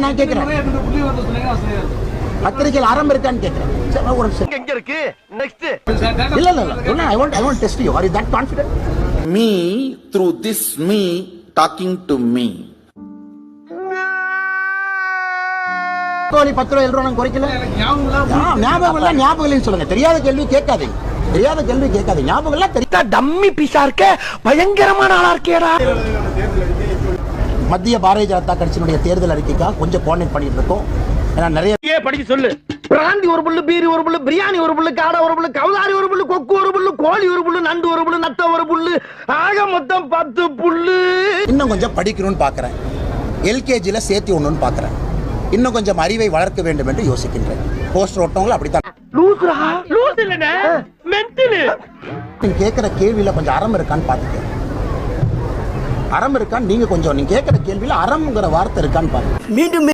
நான் கேக்குறேன், பத்திரிகையில் ஆரம்பம் இருக்கான்னு கேக்குறேன். எங்க இருக்கு நெக்ஸ்ட் இல்ல இல்ல இல்ல, I want test you. Are you that confident? Me through this me talking to me. கோழி 10 ரூபாய் 7 ரூபாய் குறைக்கல. ஞாபகம் இல்ல, ஞாபகம் இல்லைன்னு சொல்லுங்க. தெரியாத கேள்வி கேட்காதீங்க, தெரியாத கேள்வி கேட்காதீங்க. ஞாபகம் இல்ல, தெரியாத டம்மி பீஸா இருக்க, பயங்கரமான ஆளா இருக்கேடா. மத்திய பாரதிய ஜனதா கட்சியினுடைய தேர்தல் அறிக்கைக்காக கொஞ்சம் கோஆர்டினேட் பண்ணிட்டு இருக்கோம். ஏன்னா நிறைய படிச்சு சொல்லு. பிராந்தி ஒரு புல்லு, பீரி ஒரு புல்லு, பிரியாணி ஒரு புல்லு, காடை ஒரு புல்லு, கவுதாரி ஒரு புல்லு, கொக்கு ஒரு புல்லு, கோழி ஒரு புல்லு, நண்டு ஒரு புல்லு, நத்த ஒரு புல்லு, ஆக மொத்தம் 10 புல்லு. இன்னும் கொஞ்சம் படிக்கணும்னு பாக்குறேன். எல்கேஜில சேர்த்து ஒண்ணுன்னு பாக்குறேன். இன்னும் கொஞ்சம் அறிவை வளர்க்க வேண்டும் என்று யோசிக்கின்றேன். போஸ்டர் ஓட்டவங்களும் அப்படித்தான். லூசுரா, லூசு இல்லனே, மென்டல். நீங்க கேட்கிற கேள்வியில கொஞ்சம் அறம் இருக்கான்னு பாத்துக்க. அறம் இருக்கான்னு நீங்க கேட்கிற கேள்வியில அறம்ங்கிற வார்த்தை இருக்கான்னு பாருங்க. மீண்டும்